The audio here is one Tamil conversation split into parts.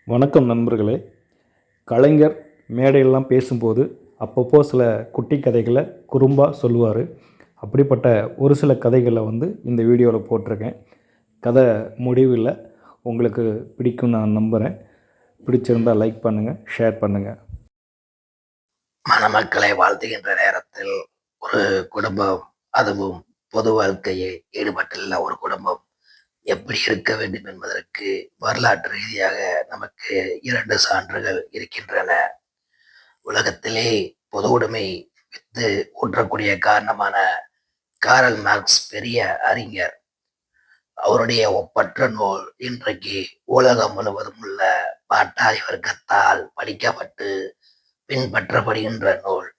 வணக்கம் நண்பர்களே. கலைஞர் மேடையெல்லாம் பேசும்போது அப்பப்போ சில குட்டி கதைகளை குறும்பாக சொல்லுவார். அப்படிப்பட்ட ஒரு சில கதைகளை இந்த வீடியோவில் போட்டிருக்கேன். கதை முடிவில் உங்களுக்கு பிடிக்கும் நான் நம்புகிறேன். பிடிச்சிருந்தால் லைக் பண்ணுங்கள், ஷேர் பண்ணுங்கள். மணமக்களை வாழ்த்துகின்ற நேரத்தில் ஒரு குடும்பம், அதுவும் பொது வாழ்க்கையில் ஈடுபட்டுள்ள ஒரு குடும்பம் எப்படி இருக்க வேண்டும் என்பதற்கு வரலாற்று ரீதியாக நமக்கு 2 சான்றுகள் இருக்கின்றன. உலகத்திலே பொது உடைமை வித்து ஊற்றக்கூடிய காரணமான காரல் மார்க்ஸ் பெரிய அறிஞர். அவருடைய ஒப்பற்ற நூல் இன்றைக்கு உலகம் முழுவதும் உள்ள பாட்டாளி வர்க்கத்தால் படிக்கப்பட்டு பின்பற்றப்படுகின்ற நூல்.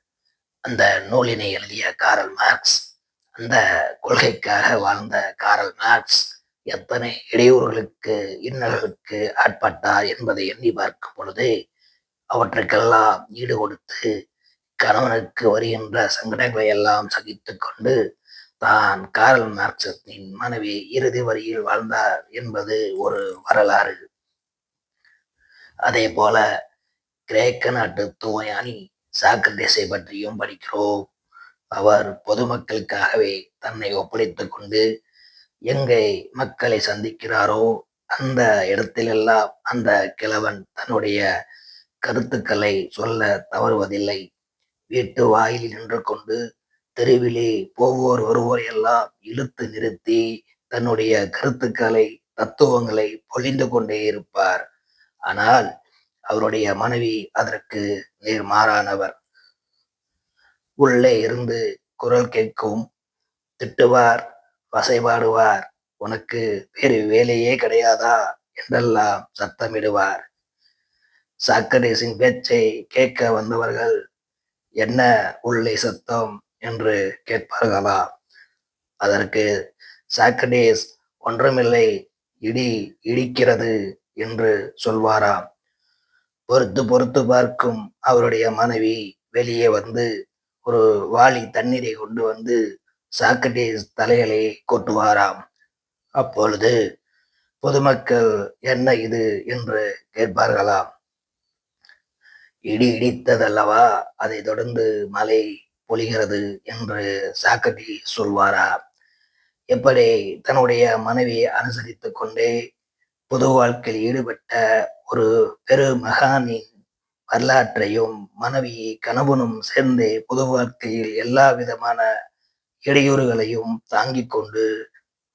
அந்த நூலினை எழுதிய காரல் மார்க்ஸ், அந்த கொள்கைக்காக வாழ்ந்த காரல் மார்க்ஸ் எத்தனை இடையூறுகளுக்கு, இன்னல்களுக்கு ஆட்பட்டார் என்பதை எண்ணி பார்க்கும் பொழுது, அவற்றுக்கெல்லாம் ஈடு கொடுத்து கணவனுக்கு வருகின்ற சங்கடங்களை எல்லாம் சகித்துக் கொண்டு தான் காரல் மார்க்சின் மனைவி இறுதி வரியில் வாழ்ந்தார் என்பது ஒரு வரலாறு. அதே போல கிரேக்க நாட்டு தூய்ஞானி சாக்ரடீஸை பற்றியும் படிக்கிறோம். அவர் பொதுமக்களுக்காகவே தன்னை ஒப்படைத்துக் கொண்டு எங்கே மக்களை சந்திக்கிறாரோ அந்த இடத்திலெல்லாம் அந்த கிழவன் தன்னுடைய கருத்துக்களை சொல்ல தவறுவதில்லை. வீட்டு வாயிலில் நின்று கொண்டு தெருவிலே போவோர் வருவோர் எல்லாம் இழுத்து நிறுத்தி தன்னுடைய கருத்துக்களை, தத்துவங்களை பொழிந்து கொண்டே இருப்பார். ஆனால் அவருடைய மனைவி அதற்கு நேர்மாறானவர். உள்ளே இருந்து குரல் கேட்கும், திட்டுவார், வசைபாடுவார், உனக்கு வேறு வேலையே கிடையாதா என்றெல்லாம் சத்தமிடுவார். சாக்ரடீஸின் பேச்சை கேட்க வந்தவர்கள், என்ன உள்ளே சத்தம் என்று கேட்பார்களா? அதற்கு சாக்ரடீஸ், ஒன்றுமில்லை, இடி இடிக்கிறது என்று சொல்வாராம். பொறுத்து பொறுத்து பார்க்கும் அவருடைய மனைவி வெளியே வந்து ஒரு வாளி தண்ணீரை கொண்டு வந்து சாக்ரடீஸ் தலைகளை கொட்டுவாராம். அப்பொழுது பொதுமக்கள், என்ன இது என்று கேட்பார்களாம். இடி இடித்ததல்லவா, அதை தொடர்ந்து மழை பொழிகிறது என்று சாக்ரடீஸ் சொல்வாராம். எப்படி தன்னுடைய மனைவியை அனுசரித்துக் கொண்டே பொது வாழ்க்கையில் ஈடுபட்ட ஒரு பெரு மகானின் வரலாற்றையும் மனைவி கணவனும் சேர்ந்து பொது வாழ்க்கையில் எல்லா விதமான இடையூறுகளையும் தாங்கிக் கொண்டு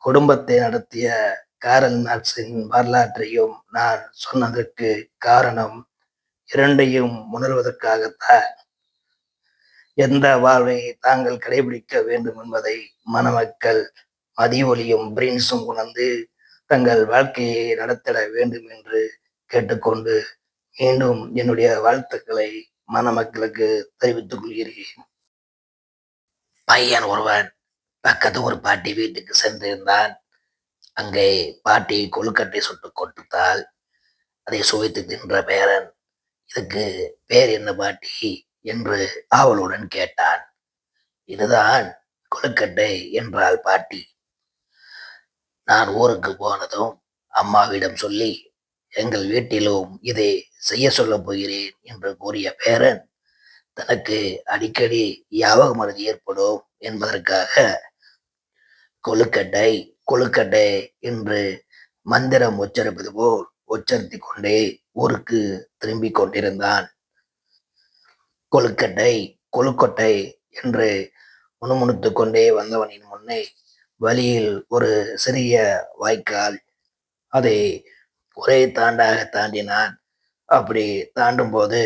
குடும்பத்தை நடத்திய காரல் மார்க்சின் வரலாற்றையும் நான் சொன்னதற்கு காரணம், இரண்டையும் உணர்வதற்காகத்தான். எந்த வாழ்வை தாங்கள் கடைபிடிக்க வேண்டும் என்பதை மணமக்கள் மதியொலியும் பிரின்ஸும் உணர்ந்து தங்கள் வாழ்க்கையை நடத்திட வேண்டும் என்று கேட்டுக்கொண்டு மீண்டும் என்னுடைய வாழ்த்துக்களை மணமக்களுக்கு தெரிவித்துக் கொள்கிறேன். பையன் ஒருவன் பக்கத்து ஒரு பாட்டி வீட்டுக்கு சென்றிருந்தான். அங்கே பாட்டி கொழுக்கட்டை சுட்டு கொடுத்தால் அதை சுவைத்து தின்ற பேரன், இதுக்கு பேர் என்ன பாட்டி என்று ஆவலுடன் கேட்டான். இதுதான் கொழுக்கட்டை என்றாள் பாட்டி. நான் ஊருக்கு போனதும் அம்மாவிடம் சொல்லி எங்கள் வீட்டிலும் இதை செய்ய சொல்லப் போகிறேன் என்று கூறிய பேரன், தனக்கு அடிக்கடி ஞாபக மறதி ஏற்படும் என்பதற்காக கொழுக்கட்டை கொழுக்கட்டை என்று மந்திரம் உச்சரிப்பது போல் உச்சரித்துக் கொண்டே ஊருக்கு திரும்பிக் கொண்டிருந்தான். கொழுக்கட்டை கொழுக்கட்டை என்று முணுமுணுத்துக் கொண்டே வந்தவனின் முன்னே வழியில் ஒரு சிறிய வாய்க்கால். அதை ஒரே தாண்டாக தாண்டினான். அப்படி தாண்டும் போது,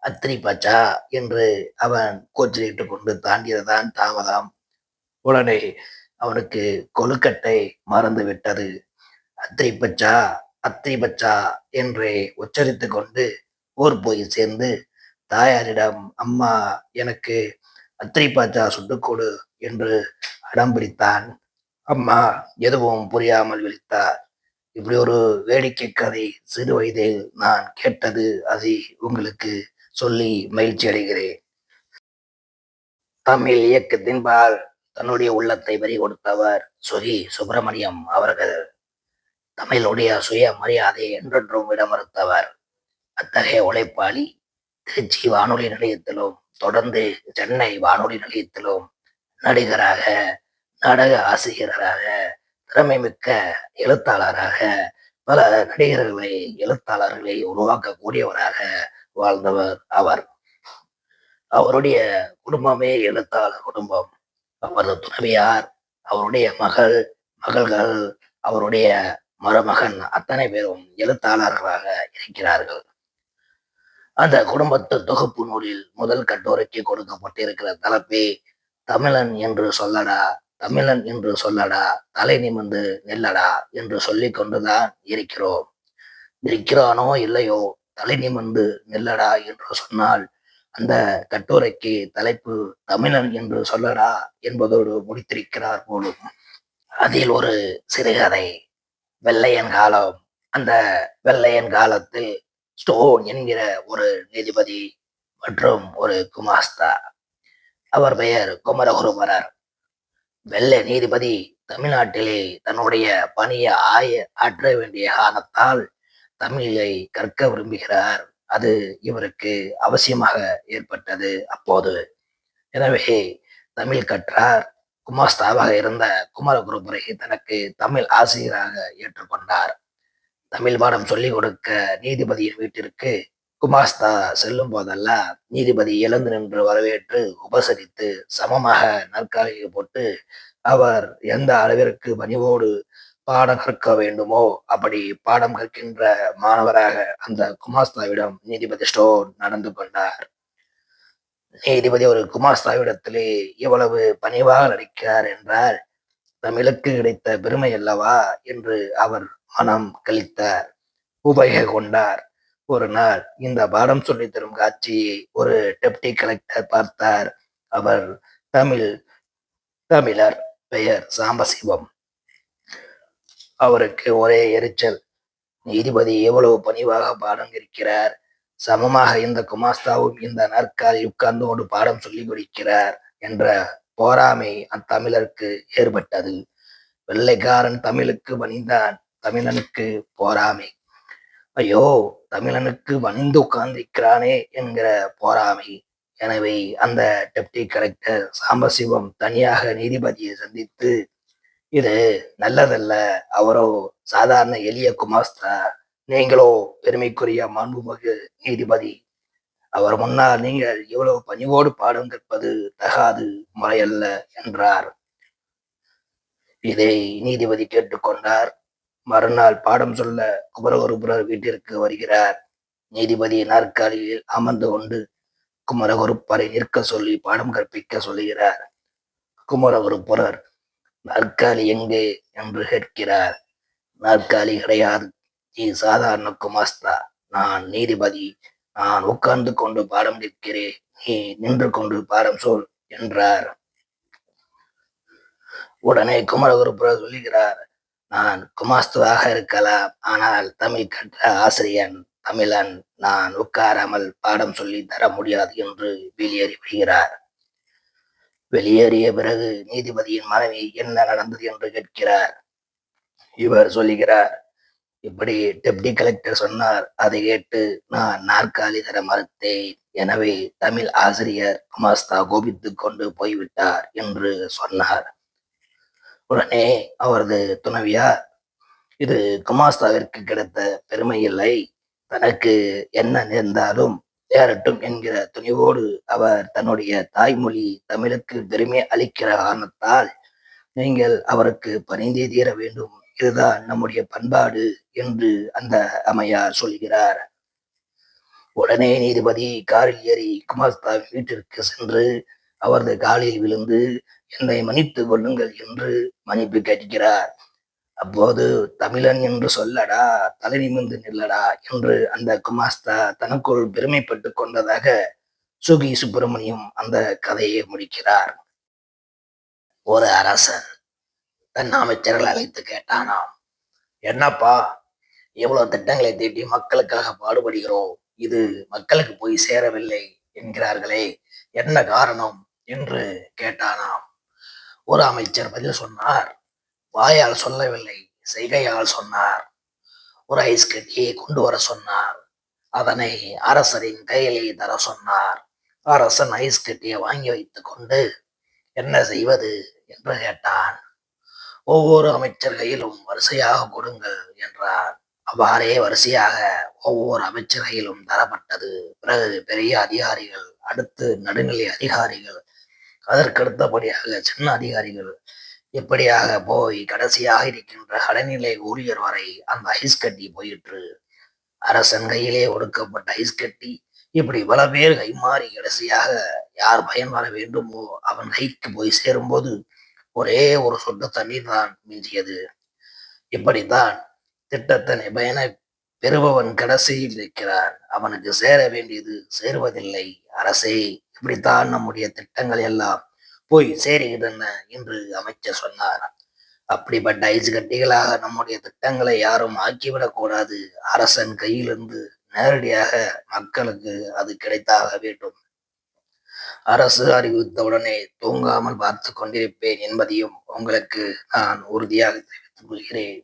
அத்திரி பச்சா என்று அவன் கூச்சலிட்டு கொண்டு தாண்டியதுதான் தாமதம். உடனே அவனுக்கு கொழுக்கட்டை மறந்து விட்டது. அத்திரி பச்சா அத்திரி பச்சா என்றே உச்சரித்து கொண்டு ஊர் போய் சேர்ந்து தாயாரிடம், அம்மா எனக்கு அத்திரி பாச்சா சுட்டுக்கொடு என்று அடம் பிடித்தான். அம்மா எதுவும் புரியாமல் விழித்தார். இப்படி ஒரு வேடிக்கை கதை சிறு வயதில் நான் கேட்டது, அதை உங்களுக்கு சொல்லி மகிழ்ச்சி அடைகிறேன். தமிழ் இயக்கத்தின்பால் தன்னுடைய உள்ளத்தை பறி கொடுத்தவர் சுகி சுப்பிரமணியம் அவர்கள். தமிழுடைய சுய மரியாதையை என்றென்றும் விட மறுத்தவர். அத்தகைய உழைப்பாளி திருச்சி வானொலி நிலையத்திலும் தொடர்ந்து சென்னை வானொலி நிலையத்திலும் நடிகராக, நாடக ஆசிரியராக, திறமை மிக்க எழுத்தாளராக, பல நடிகர்களை எழுத்தாளர்களை உருவாக்கக்கூடியவராக வாழ்ந்தவர் அவர். அவருடைய குடும்பமே எழுத்தாளர் குடும்பம். அவரது துணைவியார், அவருடைய மகள்கள், அவருடைய மருமகன் அத்தனை பேரும் எழுத்தாளர்களாக இருக்கிறார்கள். அந்த குடும்பத்து தொகுப்பு நூலில் முதல் கட்டுரைக்கு கொடுக்கப்பட்டிருக்கிற தலைப்பே தமிழன் என்று சொல்லடா, தமிழன் என்று சொல்லடா, தலை நிமிர்ந்து நில்லடா என்று சொல்லிக் கொண்டுதான் இருக்கிறோம். இருக்கிறானோ இல்லையோ, தலை நிமிர்ந்து நில்லடா என்று சொன்னால் அந்த கட்டுரைக்கு தலைப்பு தமிழன் என்று சொல்லடா என்பதோடு முடித்திருக்கிறார் போலும். அதில் ஒரு சிறுகதை, வெள்ளையன் காலம். அந்த வெள்ளையன் காலத்தில் ஸ்டோன் என்கிற ஒரு நீதிபதி மற்றும் ஒரு குமாஸ்தா, அவர் பெயர் குமரகுருபரர். வெள்ளை நீதிபதி தமிழ்நாட்டிலே தன்னுடைய பணியை ஆற்ற வேண்டிய காரணத்தால் தமிழை கற்க விரும்புகிறார். அது இவருக்கு அவசியமாக ஏற்பட்டது அப்போது. எனவே தமிழ் கற்றார். குமாஸ்தாவாக இருந்த குமரகுருபரை தனக்கு தமிழ் ஆசிரியராக ஏற்றுக்கொண்டார். தமிழ் பாடம் சொல்லிக் கொடுக்க நீதிபதியின் வீட்டிற்கு குமாஸ்தா செல்லும் போதெல்லாம் நீதிபதி எழுந்து நின்று வரவேற்று உபசரித்து சமமாக நாற்காலியில் போட்டு அவர் எந்த அளவிற்கு பணிவோடு பாடம் கற்க வேண்டுமோ அப்படி பாடம் கற்கின்ற மாணவராக அந்த குமாஸ்தாவிடம் நீதிபதி ஸ்டோன் நடந்து கொண்டார். நீதிபதி ஒரு குமாஸ்தாவிடத்திலே இவ்வளவு பணிவாக நடிக்கிறார் என்றால் தமிழுக்கு கிடைத்த பெருமை அல்லவா என்று அவர் மனம் கழித்தார், உபயோக கொண்டார். ஒரு நாள் இந்த பாடம் சொல்லித் தரும் காட்சியை ஒரு டெப்டி கலெக்டர் பார்த்தார். அவர் தமிழர், பெயர் சாம்பசிவம். அவருக்கு ஒரே எரிச்சல். நீதிபதி எவ்வளவு பணிவாக பாடம் இருக்கிறார், சமமாக இந்த குமாஸ்தாவும் இந்த நாற்காலில் உட்கார்ந்து கொண்டு பாடம் சொல்லிக் கொடுக்கிறார் என்ற போராமை அத்தமிழருக்கு ஏற்பட்டது. வெள்ளைக்காரன் தமிழுக்கு பணிந்தான், தமிழனுக்கு போராமை. ஐயோ, தமிழனுக்கு பணிந்து உட்கார்ந்திருக்கிறானே என்கிற போராமை. எனவே அந்த டெப்டி கலெக்டர் சாம்பசிவம் தனியாக நீதிபதியை சந்தித்து, இது நல்லதல்ல, அவரோ சாதாரண எளிய குமாஸ்தா, நீங்களோ பெருமைக்குரிய மாண்புமிகு நீதிபதி, அவர் முன்னால் நீங்கள் இவ்வளவு பணிவோடு பாடம் கற்பது தகாது, முறையல்ல என்றார். இதை நீதிபதி கேட்டுக்கொண்டார். மறுநாள் பாடம் சொல்ல குமரகுருபரர் வீட்டிற்கு வருகிறார். நீதிபதி நாற்காலியில் அமர்ந்து கொண்டு குமரகுருப்பரை நிற்க சொல்லி பாடம் கற்பிக்க சொல்லுகிறார். குமரகுருபரர், நாற்காலி எங்கே என்று கேட்கிறார். நாற்காலி கிடையாது, நீ சாதாரண குமாஸ்தா, நான் நீதிபதி, நான் உட்கார்ந்து கொண்டு பாடம் நிற்கிறேன், நீ நின்று கொண்டு பாடம் சொல் என்றார். உடனே குமரகுருபரர் சொல்லுகிறார், நான் குமாஸ்துவாக இருக்கலாம், ஆனால் தமிழ் கற்ற ஆசிரியன், தமிழன், நான் உட்காராமல் பாடம் சொல்லி தர முடியாது என்று வெளியேறி விடுகிறார். வெளியேறிய பிறகு நீதிபதியின் மனைவி என்ன நடந்தது என்று கேட்கிறார். இவர் சொல்லுகிறார், இப்படி டெப்டி கலெக்டர் சொன்னார், அதை கேட்டு நான் நாற்காலி தர மறுத்தேன், எனவே தமிழ் ஆசிரியர் குமாஸ்தா கோபித்துக் கொண்டு போய்விட்டார் என்று சொன்னார். உடனே அவரது துணைவியார், இது குமாஸ்தாவிற்கு கிடைத்த பெருமை இல்லை, தனக்கு என்ன நேர்ந்தாலும் நேரட்டும் என்கிற துணிவோடு அவர் தன்னுடைய தாய்மொழி தமிழுக்கு பெருமை அளிக்கிற காரணத்தால் நீங்கள் அவருக்கு பணிந்தே தீர வேண்டும், இதுதான் நம்முடைய பண்பாடு என்று அந்த அம்மையார் சொல்கிறார். உடனே நீதிபதி காரில் ஏறி குமாஸ்தாவின் வீட்டிற்கு சென்று அவரது காலில் விழுந்து என்னை மன்னித்து கொள்ளுங்கள் என்று மன்னிப்பு கேட்கிறார். அப்போது தமிழன் என்று சொல்லடா, தலை நிமிர்ந்து நில்லடா என்று அந்த குமாஸ்தா தனக்குள் பெருமைப்பட்டு கொண்டதாக சுகி சுப்பிரமணியம் அந்த கதையை முடிக்கிறார். ஒரு அரசன் தன் அமைச்சர்கள் அழைத்து கேட்டானாம், என்னப்பா, எவ்வளவு திட்டங்களை தீட்டி மக்களுக்காக பாடுபடுகிறோம், இது மக்களுக்கு போய் சேரவில்லை என்கிறார்களே, என்ன காரணம் என்று கேட்டானாம். ஒரு அமைச்சர் பதில் சொன்னார், வாயால் சொல்லவில்லை, செய்கையால் சொன்னார். ஒரு ஐஸ் கட்டியை கொண்டு வர சொன்னார். அதனை அரசரின் கையிலே தர சொன்னார். அரசன் ஐஸ் கட்டியை வாங்கி வைத்துக் கொண்டு என்ன செய்வது என்று கேட்டான். ஒவ்வொரு அமைச்சர் கையிலும் வரிசையாக கொடுங்கள் என்றார். அவ்வாறே வரிசையாக ஒவ்வொரு அமைச்சர் கையிலும் தரப்பட்டது. பிறகு பெரிய அதிகாரிகள், அடுத்து நடுநிலை அதிகாரிகள், அதற்கடுத்தபடியாக சின்ன அதிகாரிகள், இப்படியாக போய் கடைசியாக இருக்கின்ற கடைநிலை ஊழியர் வரை அந்த ஐஸ் கட்டி போயிற்று. அரசன் கையிலே ஒடுக்கப்பட்ட ஐஸ் கட்டி இப்படி பல பேர் கைமாறி கடைசியாக யார் பயன் வர வேண்டுமோ அவன் கைக்கு போய் சேரும்போது ஒரே ஒரு சொட்டு தண்ணீர் தான் மிஞ்சியது. இப்படித்தான் திட்டத்தினை பயனை பெறுபவன் கடைசியில் இருக்கிறான். அவனுக்கு சேர வேண்டியது சேருவதில்லை. அரசே, இப்படித்தான் நம்முடைய திட்டங்கள் எல்லாம் போய் சேருகின்றன என்று அமைச்சர் சொன்னார். அப்படிப்பட்ட ஐஸ் கட்டிகளாக நம்முடைய திட்டங்களை யாரும் ஆக்கிவிடக் கூடாது. அரசன் கையிலிருந்து நேரடியாக மக்களுக்கு அது கிடைத்தாக வேண்டும். அரசு அறிவித்தவுடனே தூங்காமல் பார்த்து கொண்டிருப்பேன் என்பதையும் உங்களுக்கு நான் உறுதியாக தெரிவித்துக் கொள்கிறேன்.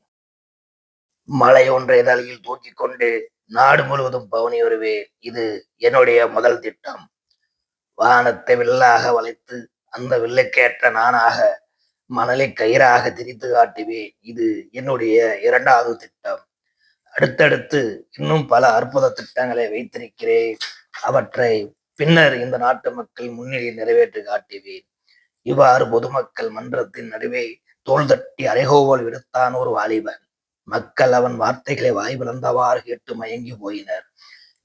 மலை ஒன்றை தலையில் தூக்கிக் கொண்டு நாடு முழுவதும் பவனி வருவேன். இது என்னுடைய முதல் திட்டம். வானத்தை வில்லாக வளைத்து அந்த வில்லுக்கேற்ற நானாக மணலை கயிறாக திரித்து காட்டுவேன். இது என்னுடைய இரண்டாவது திட்டம். அடுத்தடுத்து இன்னும் பல அற்புத திட்டங்களை வைத்திருக்கிறேன். அவற்றை பின்னர் இந்த நாட்டு மக்கள் முன்னிலையில் நிறைவேற்றி காட்டுவேன். இவ்வாறு பொதுமக்கள் மன்றத்தின் நடுவே தோள் தட்டி அறைகோவல் விடுத்தான் ஒரு வாலிபன். மக்கள் அவன் வார்த்தைகளை வாய் பிளந்தவாறு கேட்டு மயங்கி போயினர்.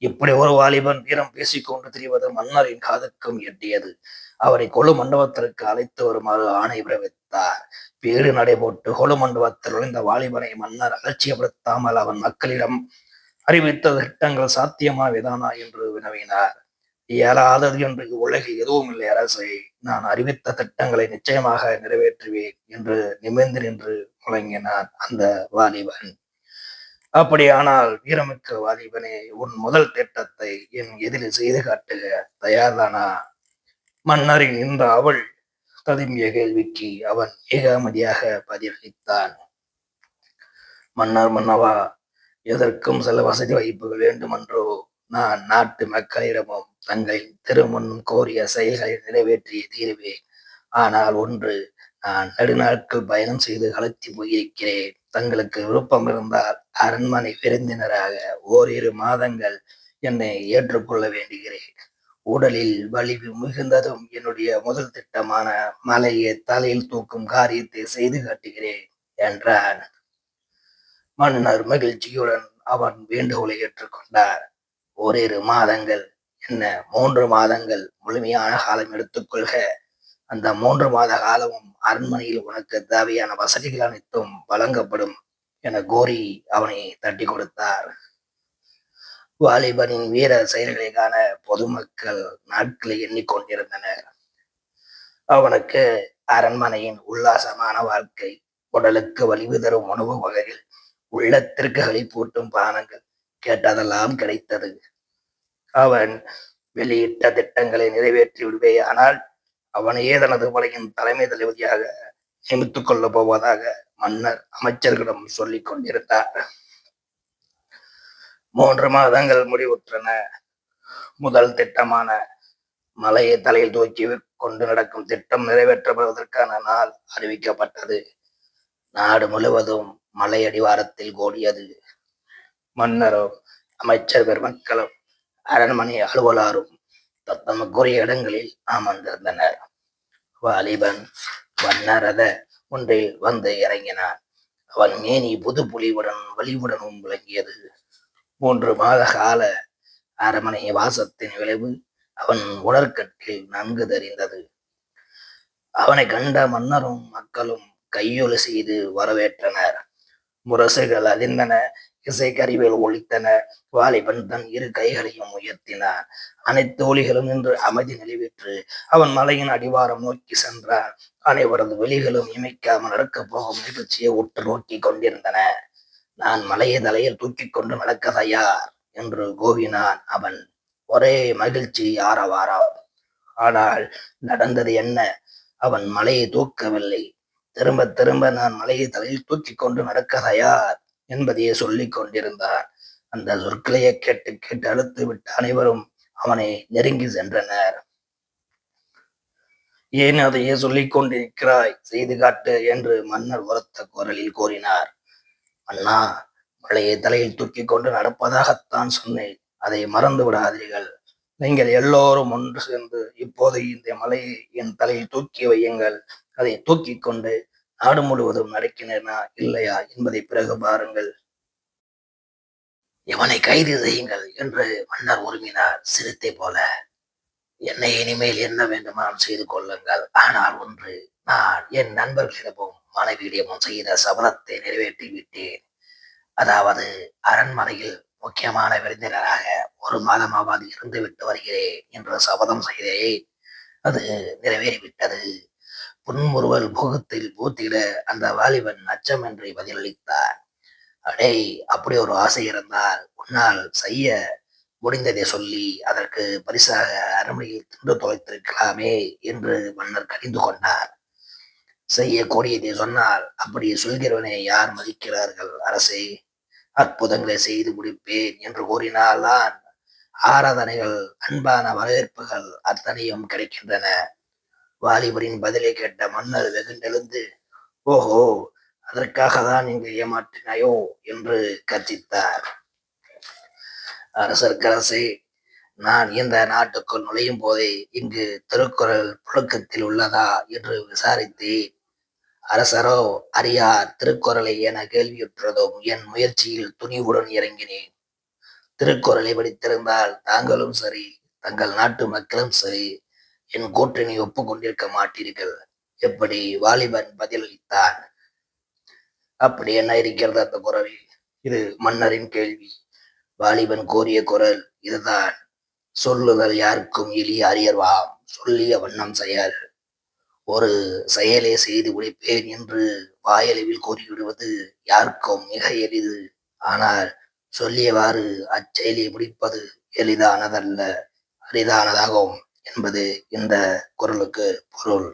இப்படி ஒரு வாலிபன் வீரம் பேசிக்கொண்டு திரிவது மன்னரின் காதுக்கும் எட்டியது. அவரை கொழு மண்டபத்திற்கு அழைத்து வருமாறு ஆணை பிறப்பித்தார். வீடு நடைபோட்டு கொழு மண்டபத்தில் நுழைந்த வாலிபனை மன்னர் அலட்சியப்படுத்தாமல் அவன் மக்களிடம் அறிவித்த திட்டங்கள் சாத்தியமாவேதானா என்று வினவினார். இயலாதது என்று உலகில் எதுவும் இல்லை அரசே. நான் அறிவித்த திட்டங்களை நிச்சயமாக நிறைவேற்றுவேன் என்று நிமிர்ந்து நின்று முழங்கினான் அந்த வாலிபன். அப்படியானால் வீரமிக்க வாலிபனே, உன் முதல் திட்டத்தை என் எதிரில் செய்து காட்டுக தயார்தானா? மன்னரின் இந்த அவள் ததும்பிய கேள்விக்கு அவன் ஏகாமதியாக பதிலளித்தான். மன்னவா, எதற்கும் சில வசதி வாய்ப்புகள் வேண்டுமென்றோ நான் நாட்டு மக்களிடமும் தங்களின் திருமணம் கோரிய செயல்களை நிறைவேற்றிய தீருவேன். ஆனால் ஒன்று, நான் நெடுநாட்கள் பயணம் செய்து கலத்தி போயிருக்கிறேன். தங்களுக்கு விருப்பம் இருந்தால் அரண்மனை விருந்தினராக ஓரிரு மாதங்கள் என்னை ஏற்றுக்கொள்ள வேண்டுகிறேன். உடலில் வலிவு மிகுந்ததும் என்னுடைய முதல் திட்டமான மலையை தலையில் தூக்கும் காரியத்தை செய்து காட்டுகிறேன் என்றான். மன்னர் மகிழ்ச்சியுடன் அவன் வேண்டுகோளை ஏற்றுக்கொண்டார். ஓரிரு மாதங்கள் என்ன, 3 மாதங்கள் முழுமையான காலம் எடுத்துக்கொள்க. அந்த 3 மாத காலமும் அரண்மனையில் உனக்கு தேவையான வசதிகள் அனைத்தும் வழங்கப்படும் என கோரி அவனை தட்டி கொடுத்தார். வாலிபனின் வீர செயல்களை காண பொதுமக்கள் நாட்களை எண்ணிக்கொண்டிருந்தனர். அவனுக்கு அரண்மனையின் உல்லாசமான வாழ்க்கை, உடலுக்கு வலிவு தரும் உணவு வகைகள், உள்ளத்திற்கு களிப்பூட்டும் பானங்கள், கேட்டதெல்லாம் கிடைத்தது. அவன் வெளியிட்ட திட்டங்களை நிறைவேற்றி விடுவேயானால் அவனையே தனது படையின் தலைமை தளபதியாக நியமித்துக் கொள்ளப் போவதாக மன்னர் அமைச்சர்களிடம் சொல்லிக் கொண்டிருந்தார். 3 மாதங்கள் முடிவுற்றன. முதல் திட்டமான மலையை தலையில் தூக்கி கொண்டு நடக்கும் திட்டம் நிறைவேற்றப்படுவதற்கான நாள் அறிவிக்கப்பட்டது. நாடு முழுவதும் மலை அடிவாரத்தில் கூடியது. மன்னரும் அமைச்சர் பெருமக்களும் அரண்மனை அலுவலரும் தத்தமக்குரிய இடங்களில் அமர்ந்திருந்தனர். வாலிபன் வண்ணரத ஒன்றில் வந்து இறங்கினான். அவன் மேனி புது புலிவுடன் வலிவுடனும் விளங்கியது. 3 மாத கால அரண்மனை வாசத்தின் விளைவு அவன் உடற்கட்டில் நன்கு தெரிந்தது. அவனை கண்ட மன்னரும் மக்களும் கையொலி செய்து வரவேற்றனர். முரசுகள் அதிர்ந்தன, இசைக்கருவிகள் ஒலித்தன. வாலிபன் தன் இரு கைகளையும் உயர்த்தினான். அனைத்து ஒலிகளும் நின்று அமைதி நிலைவிற்று அவன் மலையின் அடிவாரம் நோக்கி சென்றான். அனைவரது வெளிகளும் இமைக்காமல் நடக்கப் போகும் நிகழ்ச்சியை உற்று நோக்கி கொண்டிருந்தன. நான் மலையை தலையில் தூக்கி கொண்டு நடக்க தயார் என்று கோவினான் அவன். ஒரே மகிழ்ச்சி, ஆரவாரம். ஆனால் நடந்தது என்ன? அவன் மலையை தூக்கவில்லை. திரும்ப திரும்ப நான் மலையை தலையில் தூக்கி கொண்டு நடக்க தயார் என்பதையே சொல்லிக் கொண்டிருந்தார். அந்த சொற்களையே கேட்டு கேட்டு அழுத்து விட்ட அனைவரும் அவனை நெருங்கி சென்றனர். ஏன் அதையே சொல்லிக் கொண்டிருக்கிறாய், செய்து காட்டு என்று மன்னர் உரத்த குரலில் கூறினார். அண்ணா, மலையை தலையில் தூக்கி கொண்டு நடப்பதாகத்தான் சொன்னேன். அதை மறந்து விடாதீர்கள். நீங்கள் எல்லோரும் ஒன்று சேர்ந்து இப்போது இந்த மலையை என் தலையில் தூக்கி வையுங்கள். அதை தூக்கி கொண்டு நாடு முழுவதும் நடக்கின்றனா இல்லையா என்பதை பிறகு பாருங்கள். இவனை கைது செய்யுங்கள் என்று மன்னர் உருமினார் சிறுத்தை போல. என்னை இனிமேல் என்ன வேண்டுமானால் செய்து கொள்ளுங்கள். ஆனால் ஒன்று, நான் என் நண்பர்களிடமும் மனைவியிடமும் செய்த சபதத்தை நிறைவேற்றி விட்டேன். அதாவது அரண்மனையில் முக்கியமான விருந்தினராக 1 மாதமாவது இருந்து விட்டு வருகிறேன் என்று சபதம் செய்தேன். அது நிறைவேறிவிட்டது. புன்முறுவல் முகத்தில் பூத்திட அந்த வாலிபன் அச்சமின்றி பதிலளித்தார். அடே, அப்படி ஒரு ஆசை இருந்தால் உன்னால் செய்ய முடிந்ததை சொல்லி அதற்கு பரிசாக அரண்மனையில் தின்று தொலைத்திருக்கலாமே என்று மன்னர் கடிந்து கொண்டார். செய்யக்கூடியதை சொன்னால் அப்படி சொல்கிறவனை யார் மதிக்கிறார்கள் அரசே? அற்புதங்களை செய்து முடிப்பேன் என்று கூறினால்தான் ஆராதனைகள், அன்பான வரவேற்புகள் அத்தனையும் கிடைக்கின்றன. வாலிபரின் பதிலை கேட்ட மன்னர் வெகுண்டெழுந்து, ஓஹோ, அதற்காக தான் இங்கு ஏமாற்றினாயோ என்று கர்ஜித்தார். அரசர்க்கரசே, நான் இந்த நாட்டுக்குள் நுழையும் போதே இங்கு திருக்குறள் புழக்கத்தில் உள்ளதா என்று விசாரித்தேன். அரசரோ அறியார் திருக்குறளை என கேள்வியுற்றதும் என் முயற்சியில் துணிவுடன் இறங்கினேன். திருக்குறளை படித்திருந்தால் தாங்களும் சரி, தங்கள் நாட்டு மக்களும் சரி, என் கூற்றினை ஒப்புக்கொண்டிருக்க மாட்டீர்கள். எப்படி? வாலிபன் பதிலளித்தான். அப்படி என்ன இருக்கிறது அந்த குறளில்? இது மன்னரின் கேள்வி. வாலிபன் கூறிய குறள் இதுதான். சொல்லுதல் யாருக்கும் எளிய அறியர்வாம், சொல்லிய வண்ணம் செயல். ஒரு செயலை செய்து முடிப்பேன் என்று வாயளவில் கூறிவிடுவது யாருக்கும் மிக எளிது. ஆனால் சொல்லியவாறு அச்செயலை முடிப்பது எளிதானதல்ல, அரிதானதாகும் என்பது இந்த குறளுக்கு பொருள்.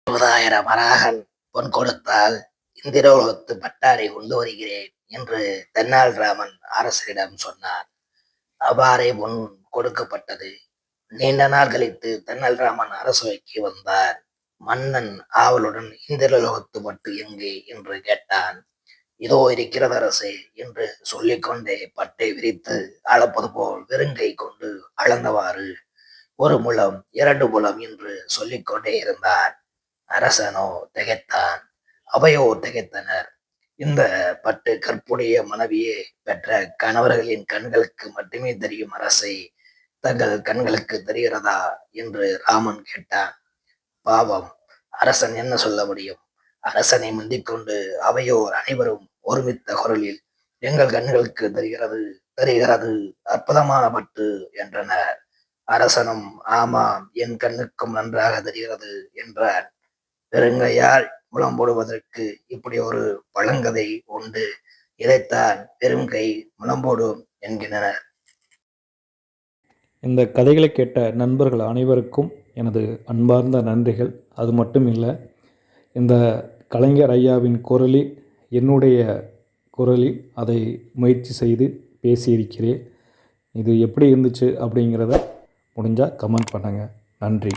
20,000 வராகன் பொன் கொடுத்தால் இந்திரலோகத்து பட்டாரை கொண்டு வருகிறேன் என்று தென்னாலிராமன் அரசரிடம் சொன்னான். அவ்வாறே பொன் கொடுக்கப்பட்டது. நீண்ட நாள் கழித்து தென்னாலிராமன் அரசவைக்கு வந்தார். மன்னன் ஆவலுடன் இந்திரலோகத்து பட்டு எங்கே என்று கேட்டான். இதோ இருக்கிறது அரசே என்று சொல்லிக்கொண்டே பட்டை விரித்து அளப்பது போல் வெறுங்கை கொண்டு அளந்தவாறு 1 முழம் 2 முழம் என்று சொல்லிக்கொண்டே இருந்தான். அரசனோ திகைத்தான், அவையோ திகைத்தனர். இந்த பட்டு கற்புடைய மனைவியே பெற்ற கணவர்களின் கண்களுக்கு மட்டுமே தெரியும் அரசை, தங்கள் கண்களுக்கு தெரிகிறதா என்று ராமன் கேட்டான். பாவம், அரசன் என்ன சொல்ல முடியும்? அரசனை முந்திக் கொண்டு அவையோர் அனைவரும் ஒருமித்த குரலில், எங்கள் கண்களுக்கு தெரிகிறது தெரிகிறது, அற்புதமான பட்டு என்றனர். அரசனும், ஆமாம், என் கண்ணுக்கும் நன்றாக தெரிகிறது என்றான். பெருங்கையால் முழம் போடுவதற்கு இப்படி ஒரு பழங்கதை உண்டு. இதைத்தான் பெருங்கை முழம் போடும் என்கின்றனர். இந்த கதைகளை கேட்ட நண்பர்கள் அனைவருக்கும் எனது அன்பார்ந்த நன்றிகள். அது மட்டும் இல்லை, இந்த கலைஞர் ஐயாவின் குரலில் என்னுடைய குரலில் அதை முயற்சி செய்து பேசியிருக்கிறேன். இது எப்படி இருந்துச்சு அப்படிங்கிறத முடிஞ்சால் கமெண்ட் பண்ணுங்கள். நன்றி.